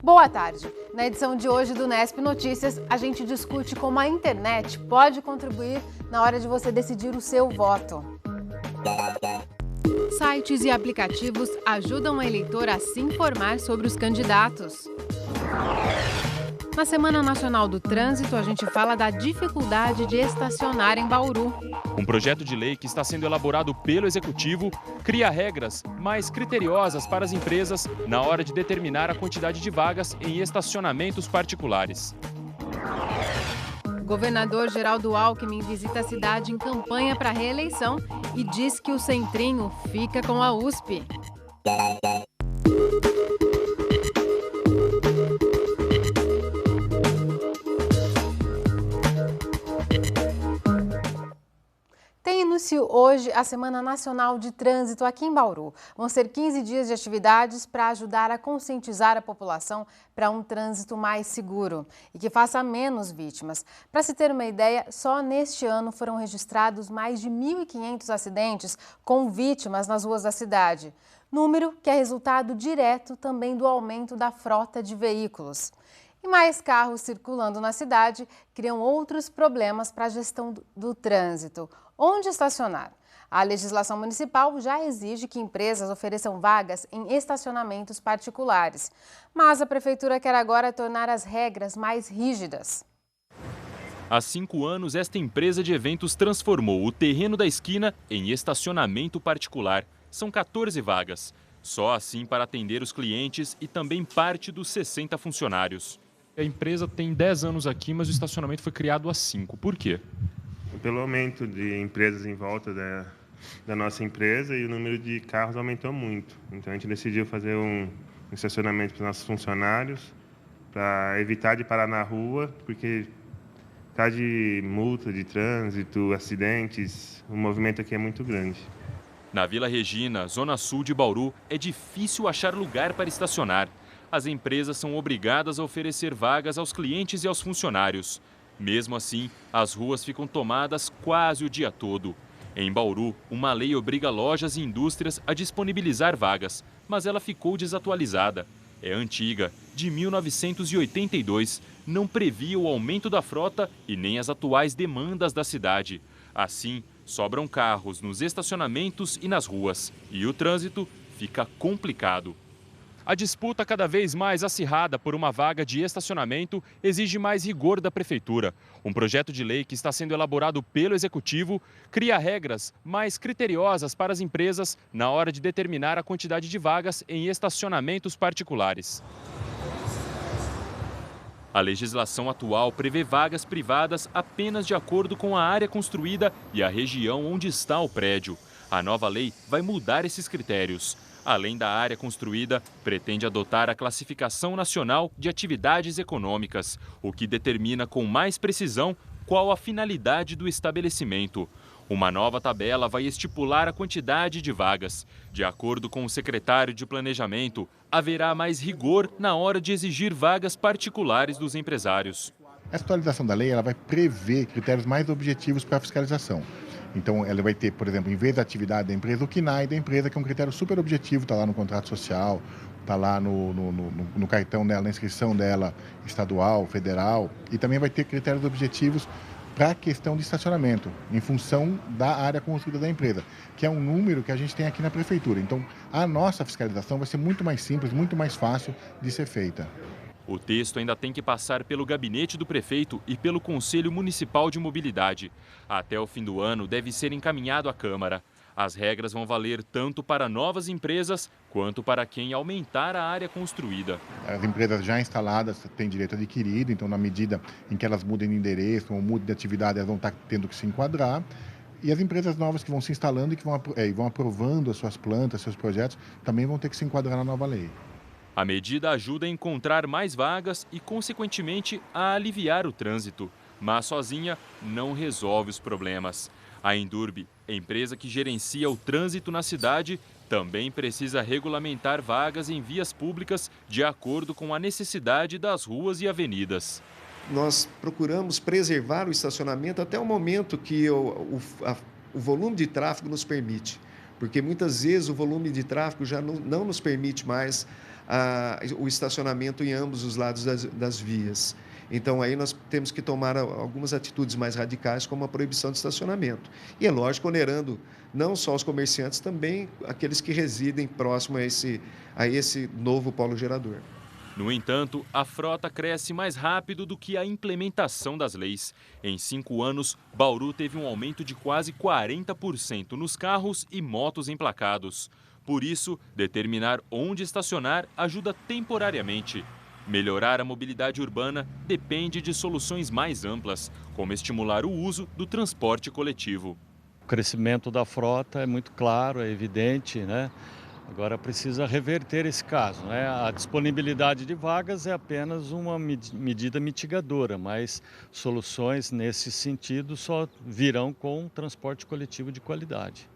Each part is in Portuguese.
Boa tarde! Na edição de hoje do Nesp Notícias, a gente discute como a internet pode contribuir na hora de você decidir o seu voto. Sites e aplicativos ajudam o eleitor a se informar sobre os candidatos. Na Semana Nacional do Trânsito, a gente fala da dificuldade de estacionar em Bauru. Um projeto de lei que está sendo elaborado pelo Executivo cria regras mais criteriosas para as empresas na hora de determinar a quantidade de vagas em estacionamentos particulares. Governador Geraldo Alckmin visita a cidade em campanha para a reeleição e diz que o Centrinho fica com a USP. Tem início hoje a Semana Nacional de Trânsito aqui em Bauru. Vão ser 15 dias de atividades para ajudar a conscientizar a população para um trânsito mais seguro e que faça menos vítimas. Para se ter uma ideia, só neste ano foram registrados mais de 1.500 acidentes com vítimas nas ruas da cidade. Número que é resultado direto também do aumento da frota de veículos. E mais carros circulando na cidade criam outros problemas para a gestão do trânsito. Onde estacionar? A legislação municipal já exige que empresas ofereçam vagas em estacionamentos particulares. Mas a prefeitura quer agora tornar as regras mais rígidas. Há 5 anos, esta empresa de eventos transformou o terreno da esquina em estacionamento particular. São 14 vagas. Só assim para atender os clientes e também parte dos 60 funcionários. A empresa tem 10 anos aqui, mas o estacionamento foi criado há 5. Por quê? Pelo aumento de empresas em volta da nossa empresa e o número de carros aumentou muito. Então, a gente decidiu fazer um estacionamento para os nossos funcionários, para evitar de parar na rua, porque está de multa de trânsito, acidentes, o movimento aqui é muito grande. Na Vila Regina, zona sul de Bauru, é difícil achar lugar para estacionar. As empresas são obrigadas a oferecer vagas aos clientes e aos funcionários. Mesmo assim, as ruas ficam tomadas quase o dia todo. Em Bauru, uma lei obriga lojas e indústrias a disponibilizar vagas, mas ela ficou desatualizada. É antiga, de 1982, não previa o aumento da frota e nem as atuais demandas da cidade. Assim, sobram carros nos estacionamentos e nas ruas, e o trânsito fica complicado. A disputa cada vez mais acirrada por uma vaga de estacionamento exige mais rigor da prefeitura. Um projeto de lei que está sendo elaborado pelo Executivo cria regras mais criteriosas para as empresas na hora de determinar a quantidade de vagas em estacionamentos particulares. A legislação atual prevê vagas privadas apenas de acordo com a área construída e a região onde está o prédio. A nova lei vai mudar esses critérios. Além da área construída, pretende adotar a Classificação Nacional de Atividades Econômicas, o que determina com mais precisão qual a finalidade do estabelecimento. Uma nova tabela vai estipular a quantidade de vagas. De acordo com o secretário de Planejamento, haverá mais rigor na hora de exigir vagas particulares dos empresários. Essa atualização da lei ela vai prever critérios mais objetivos para a fiscalização. Então, ela vai ter, por exemplo, em vez da atividade da empresa, o KNAI da empresa, que é um critério super objetivo, está lá no contrato social, está lá no cartão dela, na inscrição dela estadual, federal, e também vai ter critérios objetivos para a questão de estacionamento, em função da área construída da empresa, que é um número que a gente tem aqui na prefeitura. Então, a nossa fiscalização vai ser muito mais simples, muito mais fácil de ser feita. O texto ainda tem que passar pelo gabinete do prefeito e pelo Conselho Municipal de Mobilidade. Até o fim do ano deve ser encaminhado à Câmara. As regras vão valer tanto para novas empresas quanto para quem aumentar a área construída. As empresas já instaladas têm direito adquirido, então na medida em que elas mudem de endereço ou mudem de atividade, elas vão estar tendo que se enquadrar. E as empresas novas que vão se instalando e que vão aprovando as suas plantas, seus projetos, também vão ter que se enquadrar na nova lei. A medida ajuda a encontrar mais vagas e, consequentemente, a aliviar o trânsito. Mas sozinha não resolve os problemas. A Endurbe, empresa que gerencia o trânsito na cidade, também precisa regulamentar vagas em vias públicas de acordo com a necessidade das ruas e avenidas. Nós procuramos preservar o estacionamento até o momento que o volume de tráfego nos permite. Porque muitas vezes o volume de tráfego já não nos permite mais o estacionamento em ambos os lados das vias. Então, aí nós temos que tomar algumas atitudes mais radicais, como a proibição de estacionamento. E é lógico, onerando não só os comerciantes, também aqueles que residem próximo a esse novo polo gerador. No entanto, a frota cresce mais rápido do que a implementação das leis. Em 5 anos, Bauru teve um aumento de quase 40% nos carros e motos emplacados. Por isso, determinar onde estacionar ajuda temporariamente. Melhorar a mobilidade urbana depende de soluções mais amplas, como estimular o uso do transporte coletivo. O crescimento da frota é muito claro, é evidente, né? Agora precisa reverter esse caso, né? A disponibilidade de vagas é apenas uma medida mitigadora, mas soluções nesse sentido só virão com transporte coletivo de qualidade.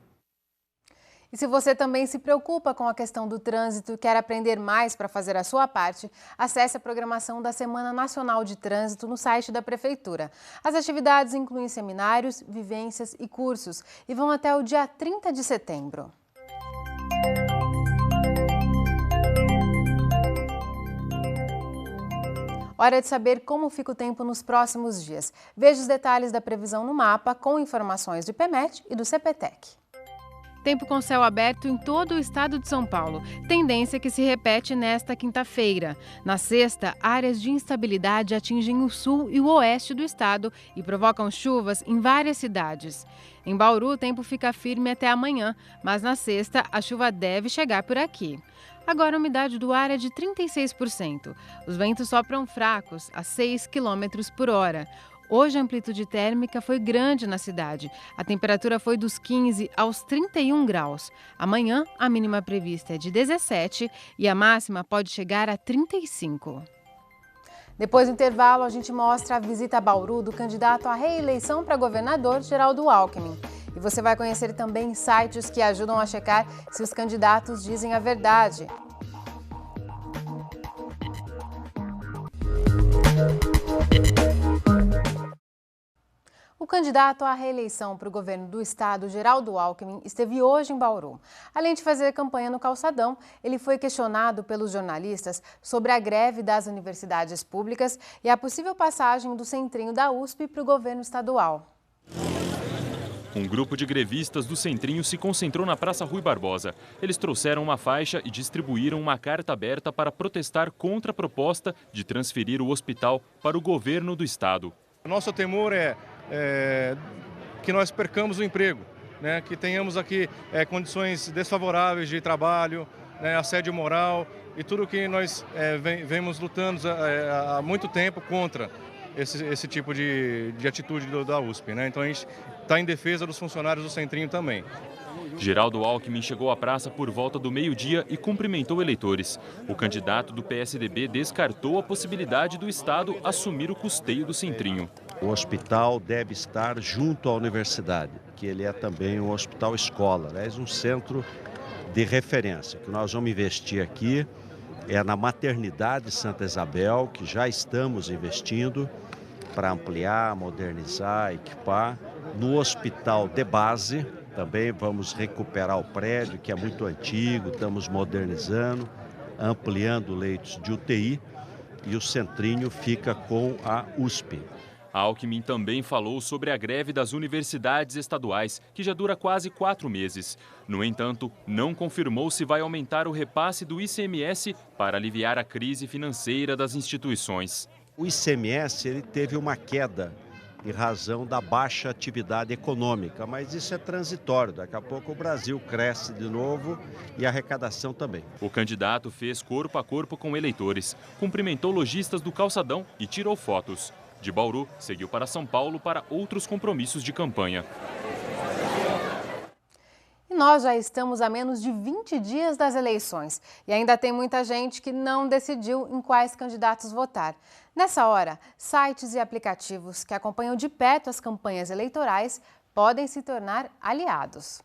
E se você também se preocupa com a questão do trânsito e quer aprender mais para fazer a sua parte, acesse a programação da Semana Nacional de Trânsito no site da Prefeitura. As atividades incluem seminários, vivências e cursos e vão até o dia 30 de setembro. Hora de saber como fica o tempo nos próximos dias. Veja os detalhes da previsão no mapa com informações do IPMET e do CPTEC. Tempo com céu aberto em todo o estado de São Paulo, tendência que se repete nesta quinta-feira. Na sexta, áreas de instabilidade atingem o sul e o oeste do estado e provocam chuvas em várias cidades. Em Bauru, o tempo fica firme até amanhã, mas na sexta a chuva deve chegar por aqui. Agora a umidade do ar é de 36%. Os ventos sopram fracos, a 6 km por hora. Hoje a amplitude térmica foi grande na cidade. A temperatura foi dos 15 aos 31 graus. Amanhã, a mínima prevista é de 17 e a máxima pode chegar a 35. Depois do intervalo, a gente mostra a visita a Bauru do candidato à reeleição para governador, Geraldo Alckmin. E você vai conhecer também sites que ajudam a checar se os candidatos dizem a verdade. O candidato à reeleição para o governo do estado, Geraldo Alckmin, esteve hoje em Bauru. Além de fazer campanha no calçadão, ele foi questionado pelos jornalistas sobre a greve das universidades públicas e a possível passagem do centrinho da USP para o governo estadual. Um grupo de grevistas do Centrinho se concentrou na Praça Rui Barbosa. Eles trouxeram uma faixa e distribuíram uma carta aberta para protestar contra a proposta de transferir o hospital para o governo do estado. Nosso temor é que nós percamos o emprego, né? Que tenhamos aqui condições desfavoráveis de trabalho, né? Assédio moral e tudo que nós vemos lutando há muito tempo contra esse tipo de atitude da USP, né? Então a gente está em defesa dos funcionários do Centrinho também. Geraldo Alckmin chegou à praça por volta do meio-dia e cumprimentou eleitores. O candidato do PSDB descartou a possibilidade do Estado assumir o custeio do Centrinho. O hospital deve estar junto à universidade, que ele é também um hospital escola, aliás, um centro de referência. O que nós vamos investir aqui é na maternidade Santa Isabel, que já estamos investindo para ampliar, modernizar, equipar. No hospital de base, também vamos recuperar o prédio, que é muito antigo, estamos modernizando, ampliando leitos de UTI e o Centrinho fica com a USP. Alckmin também falou sobre a greve das universidades estaduais, que já dura quase 4 meses. No entanto, não confirmou se vai aumentar o repasse do ICMS para aliviar a crise financeira das instituições. O ICMS ele teve uma queda em razão da baixa atividade econômica, mas isso é transitório. Daqui a pouco o Brasil cresce de novo e a arrecadação também. O candidato fez corpo a corpo com eleitores, cumprimentou lojistas do calçadão e tirou fotos. De Bauru, seguiu para São Paulo para outros compromissos de campanha. E nós já estamos a menos de 20 dias das eleições e ainda tem muita gente que não decidiu em quais candidatos votar. Nessa hora, sites e aplicativos que acompanham de perto as campanhas eleitorais podem se tornar aliados.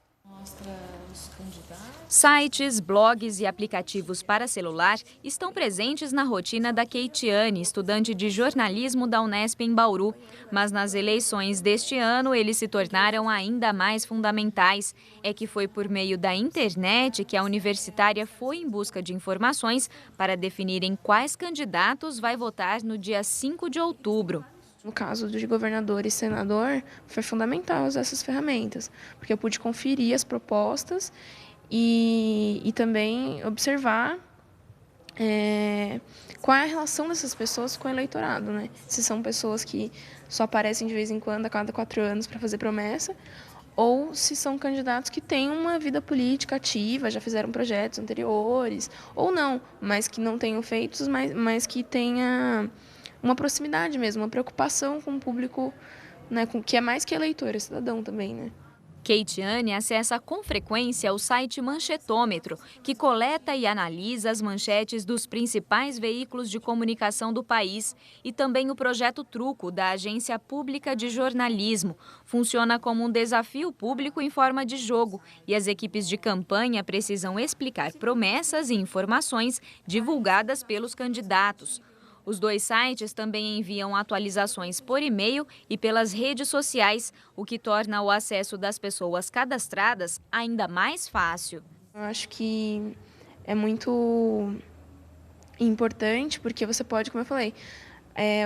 Sites, blogs e aplicativos para celular estão presentes na rotina da Keitiane, estudante de jornalismo da Unesp em Bauru. Mas nas eleições deste ano, eles se tornaram ainda mais fundamentais. É que foi por meio da internet que a universitária foi em busca de informações para definir em quais candidatos vai votar no dia 5 de outubro. No caso de governador e senador, foi fundamental usar essas ferramentas, porque eu pude conferir as propostas e também observar qual é a relação dessas pessoas com o eleitorado, né? Se são pessoas que só aparecem de vez em quando, a cada 4 anos, para fazer promessa, ou se são candidatos que têm uma vida política ativa, já fizeram projetos anteriores, ou não, mas que não tenham feitos, mas que tenha uma proximidade mesmo, uma preocupação com o público, né, que é mais que eleitor, é cidadão também, né? Keitiane acessa com frequência o site Manchetômetro, que coleta e analisa as manchetes dos principais veículos de comunicação do país, e também o projeto Truco, da Agência Pública de Jornalismo. Funciona como um desafio público em forma de jogo, e as equipes de campanha precisam explicar promessas e informações divulgadas pelos candidatos. Os dois sites também enviam atualizações por e-mail e pelas redes sociais, o que torna o acesso das pessoas cadastradas ainda mais fácil. Eu acho que é muito importante porque você pode, como eu falei,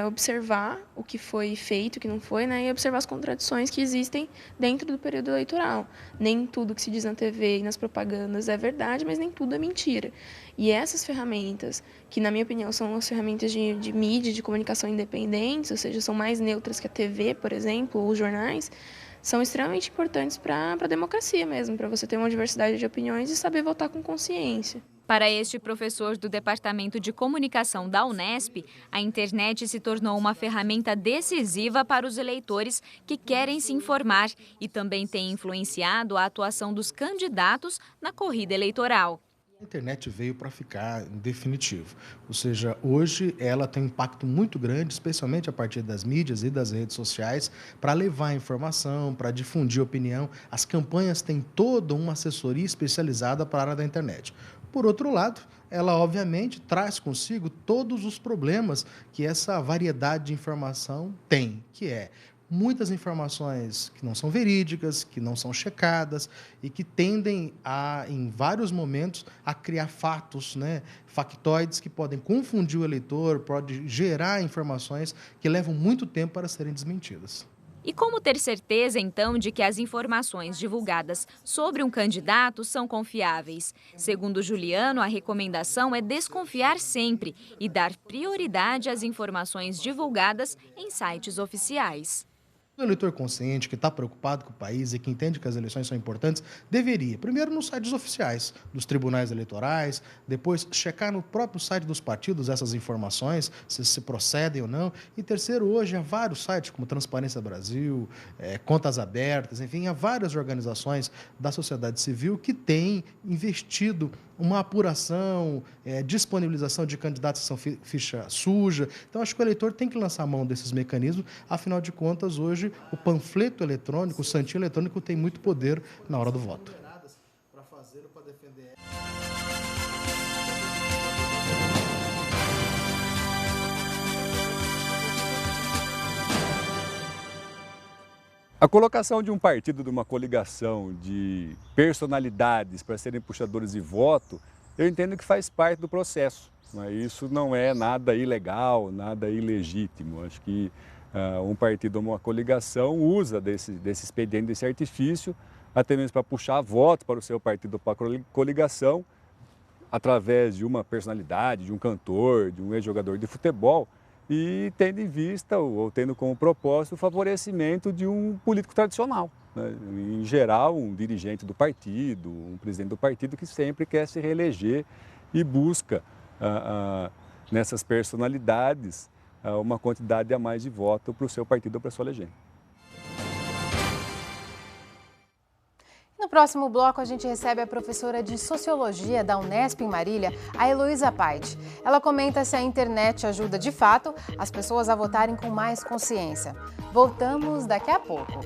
observar o que foi feito, o que não foi, né, e observar as contradições que existem dentro do período eleitoral. Nem tudo que se diz na TV e nas propagandas é verdade, mas nem tudo é mentira. E essas ferramentas, que na minha opinião são as ferramentas de mídia, de comunicação independentes, ou seja, são mais neutras que a TV, por exemplo, ou os jornais, são extremamente importantes para a democracia mesmo, para você ter uma diversidade de opiniões e saber votar com consciência. Para este professor do Departamento de Comunicação da Unesp, a internet se tornou uma ferramenta decisiva para os eleitores que querem se informar e também tem influenciado a atuação dos candidatos na corrida eleitoral. A internet veio para ficar em definitivo, ou seja, hoje ela tem um impacto muito grande, especialmente a partir das mídias e das redes sociais, para levar informação, para difundir opinião. As campanhas têm toda uma assessoria especializada para a área da internet. Por outro lado, ela obviamente traz consigo todos os problemas que essa variedade de informação tem, que é muitas informações que não são verídicas, que não são checadas e que tendem a, em vários momentos, a criar fatos, né, factoides que podem confundir o eleitor, pode gerar informações que levam muito tempo para serem desmentidas. E como ter certeza, então, de que as informações divulgadas sobre um candidato são confiáveis? Segundo Juliano, a recomendação é desconfiar sempre e dar prioridade às informações divulgadas em sites oficiais. O eleitor consciente, que está preocupado com o país e que entende que as eleições são importantes, deveria, primeiro, nos sites oficiais dos tribunais eleitorais, depois checar no próprio site dos partidos essas informações, se procedem ou não. E terceiro, hoje há vários sites, como Transparência Brasil, Contas Abertas, enfim, há várias organizações da sociedade civil que têm investido uma apuração, disponibilização de candidatos que são ficha suja. Então, acho que o eleitor tem que lançar a mão desses mecanismos. Afinal de contas, hoje, o panfleto eletrônico, o santinho eletrônico, tem muito poder na hora do voto. A colocação de um partido, de uma coligação de personalidades para serem puxadores de voto, eu entendo que faz parte do processo. Mas isso não é nada ilegal, nada ilegítimo. Acho que um partido ou uma coligação usa desse expediente, desse artifício, até mesmo para puxar votos para o seu partido, para a coligação, através de uma personalidade, de um cantor, de um ex-jogador de futebol, e tendo em vista, ou tendo como propósito, o favorecimento de um político tradicional, né? Em geral, um dirigente do partido, um presidente do partido que sempre quer se reeleger e busca, nessas personalidades, uma quantidade a mais de voto para o seu partido ou para a sua legenda. No próximo bloco, a gente recebe a professora de Sociologia da Unesp em Marília, a Heloísa Paiti. Ela comenta se a internet ajuda, de fato, as pessoas a votarem com mais consciência. Voltamos daqui a pouco.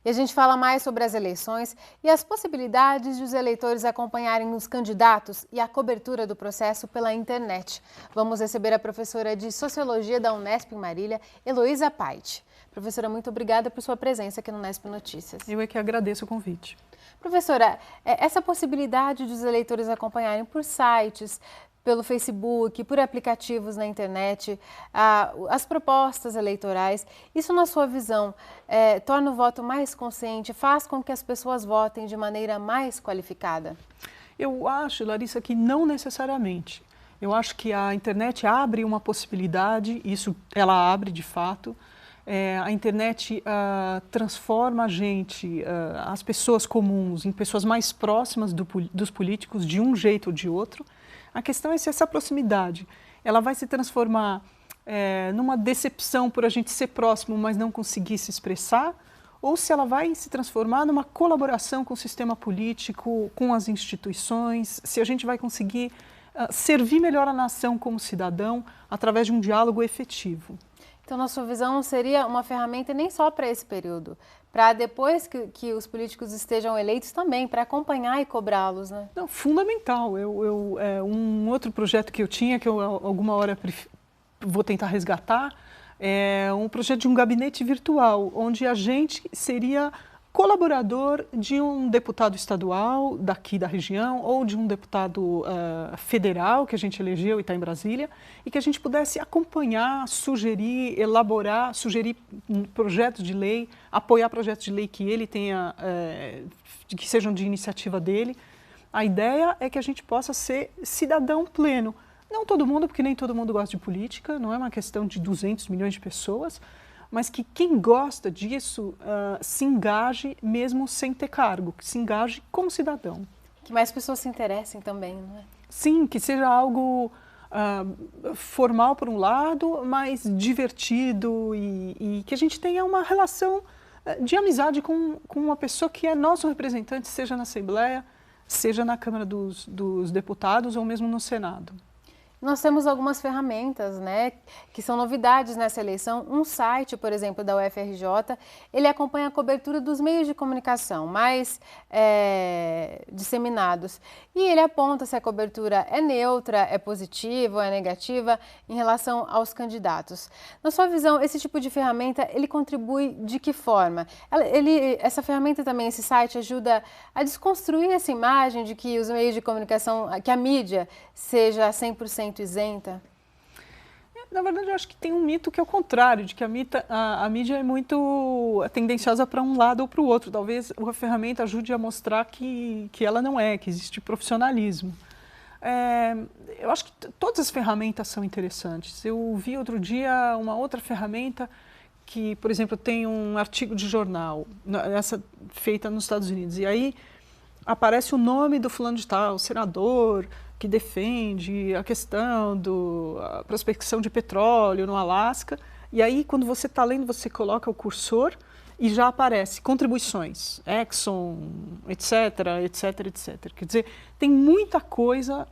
E a gente fala mais sobre as eleições e as possibilidades de os eleitores acompanharem os candidatos e a cobertura do processo pela internet. Vamos receber a professora de Sociologia da Unesp em Marília, Heloísa Paiti. Professora, muito obrigada por sua presença aqui no Unesp Notícias. Eu é que agradeço o convite. Professora, essa possibilidade de os eleitores acompanharem por sites, pelo Facebook, por aplicativos na internet, as propostas eleitorais, isso na sua visão torna o voto mais consciente, faz com que as pessoas votem de maneira mais qualificada? Eu acho, Larissa, que não necessariamente. Eu acho que a internet abre uma possibilidade, isso ela abre de fato. A internet transforma a gente, as pessoas comuns, em pessoas mais próximas dos políticos de um jeito ou de outro. A questão é se essa proximidade ela vai se transformar numa decepção por a gente ser próximo, mas não conseguir se expressar, ou se ela vai se transformar numa colaboração com o sistema político, com as instituições, se a gente vai conseguir servir melhor a nação como cidadão através de um diálogo efetivo. Então, na sua visão, seria uma ferramenta nem só para esse período, para depois que os políticos estejam eleitos também, para acompanhar e cobrá-los, né? Não, fundamental. Um outro projeto que eu tinha, que eu alguma hora vou tentar resgatar, é um projeto de um gabinete virtual, onde a gente seria colaborador de um deputado estadual daqui da região ou de um deputado federal que a gente elegeu e está em Brasília e que a gente pudesse acompanhar, sugerir, elaborar, sugerir projetos de lei, apoiar projetos de lei que ele tenha, que sejam de iniciativa dele. A ideia é que a gente possa ser cidadão pleno. Não todo mundo, porque nem todo mundo gosta de política, não é uma questão de 200 milhões de pessoas, mas que quem gosta disso se engaje mesmo sem ter cargo, que se engaje como cidadão. Que mais pessoas se interessem também, não é? Sim, que seja algo formal por um lado, mas divertido e que a gente tenha uma relação de amizade com uma pessoa que é nosso representante, seja na Assembleia, seja na Câmara dos Deputados ou mesmo no Senado. Nós temos algumas ferramentas, né, que são novidades nessa eleição. Um site, por exemplo, da UFRJ, ele acompanha a cobertura dos meios de comunicação mais disseminados. E ele aponta se a cobertura é neutra, é positiva ou é negativa em relação aos candidatos. Na sua visão, esse tipo de ferramenta, ele contribui de que forma? Essa ferramenta também, esse site, ajuda a desconstruir essa imagem de que os meios de comunicação, que a mídia seja 100% isenta? Na verdade, eu acho que tem um mito que é o contrário, de que a mídia é muito tendenciosa para um lado ou para o outro. Talvez a ferramenta ajude a mostrar que ela não é, que existe profissionalismo. Eu acho que todas as ferramentas são interessantes. Eu vi outro dia uma outra ferramenta que, por exemplo, tem um artigo de jornal, essa feita nos Estados Unidos, e aí aparece o nome do fulano de tal, senador, que defende a questão da prospecção de petróleo no Alasca. E aí, quando você está lendo, você coloca o cursor e já aparece contribuições, Exxon, etc, etc, etc. Quer dizer, tem muita coisa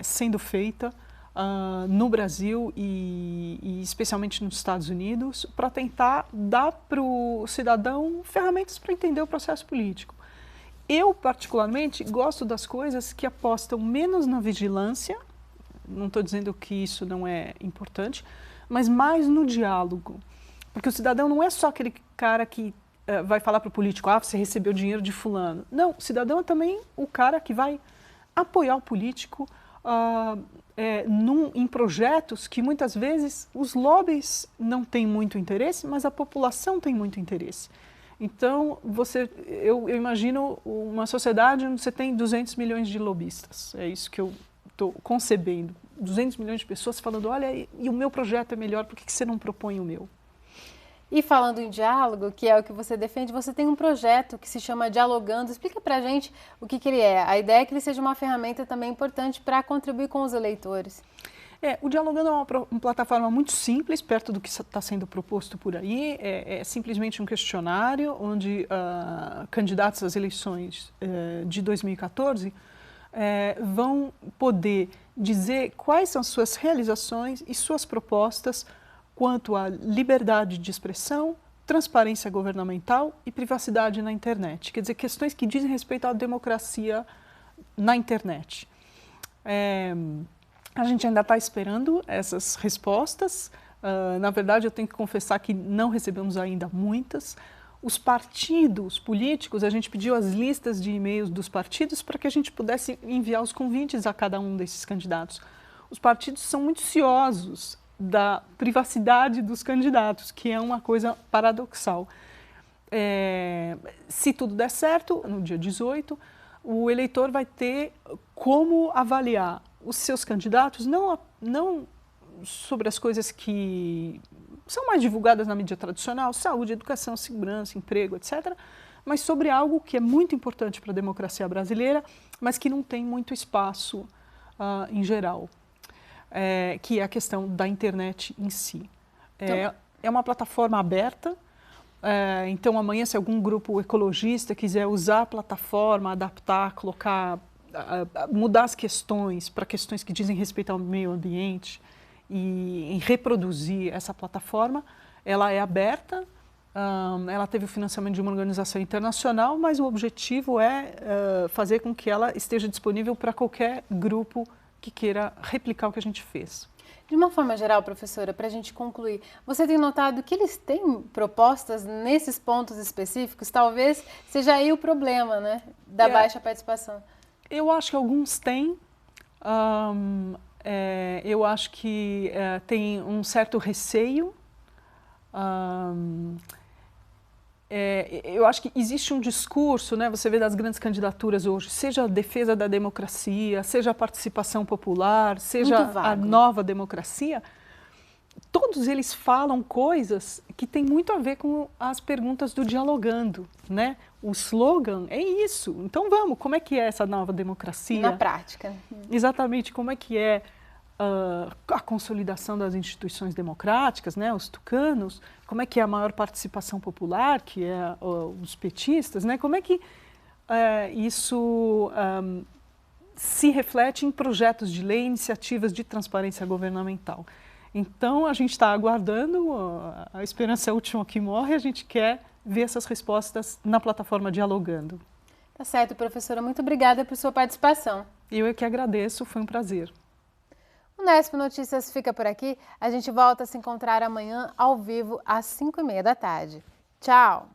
sendo feita no Brasil e especialmente nos Estados Unidos para tentar dar para o cidadão ferramentas para entender o processo político. Eu, particularmente, gosto das coisas que apostam menos na vigilância, não estou dizendo que isso não é importante, mas mais no diálogo. Porque o cidadão não é só aquele cara que vai falar para o político, você recebeu dinheiro de fulano. Não, o cidadão é também o cara que vai apoiar o político em projetos que muitas vezes os lobbies não têm muito interesse, mas a população tem muito interesse. Então, eu imagino uma sociedade onde você tem 200 milhões de lobistas. É isso que eu estou concebendo. 200 milhões de pessoas falando, olha, e o meu projeto é melhor, por que você não propõe o meu? E falando em diálogo, que é o que você defende, você tem um projeto que se chama Dialogando. Explica pra gente o que ele é. A ideia é que ele seja uma ferramenta também importante para contribuir com os eleitores. O Dialogando é uma plataforma muito simples, perto do que está sendo proposto por aí. É simplesmente um questionário onde candidatos às eleições de 2014 vão poder dizer quais são suas realizações e suas propostas quanto à liberdade de expressão, transparência governamental e privacidade na internet. Quer dizer, questões que dizem respeito à democracia na internet. A gente ainda está esperando essas respostas. Na verdade, eu tenho que confessar que não recebemos ainda muitas. Os partidos políticos, a gente pediu as listas de e-mails dos partidos para que a gente pudesse enviar os convites a cada um desses candidatos. Os partidos são muito ciosos da privacidade dos candidatos, que é uma coisa paradoxal. Se tudo der certo, no dia 18, o eleitor vai ter como avaliar os seus candidatos, não sobre as coisas que são mais divulgadas na mídia tradicional, saúde, educação, segurança, emprego, etc., mas sobre algo que é muito importante para a democracia brasileira, mas que não tem muito espaço em geral, que é a questão da internet em si. É uma plataforma aberta, então amanhã, se algum grupo ecologista quiser usar a plataforma, adaptar, colocar, mudar as questões para questões que dizem respeito ao meio ambiente, e em reproduzir essa plataforma, ela é aberta, ela teve o financiamento de uma organização internacional, mas o objetivo é fazer com que ela esteja disponível para qualquer grupo que queira replicar o que a gente fez. De uma forma geral, professora, para a gente concluir, você tem notado que eles têm propostas nesses pontos específicos? Talvez seja aí o problema, né, da baixa participação. Eu acho que alguns têm. Eu acho que tem um certo receio. Eu acho que existe um discurso, né, você vê das grandes candidaturas hoje, seja a defesa da democracia, seja a participação popular, seja a nova democracia, todos eles falam coisas que têm muito a ver com as perguntas do dialogando, né? O slogan é isso. Então vamos, como é que é essa nova democracia? Na prática. Exatamente, como é que é a consolidação das instituições democráticas, né? Os tucanos, como é que é a maior participação popular, que é os petistas, né? Como é que isso se reflete em projetos de lei, iniciativas de transparência governamental. Então, a gente está aguardando, a esperança é a última que morre, a gente quer ver essas respostas na plataforma Dialogando. Tá certo, professora. Muito obrigada por sua participação. Eu é que agradeço, foi um prazer. O Nesp Notícias fica por aqui. A gente volta a se encontrar amanhã ao vivo às 5h30 da tarde. Tchau!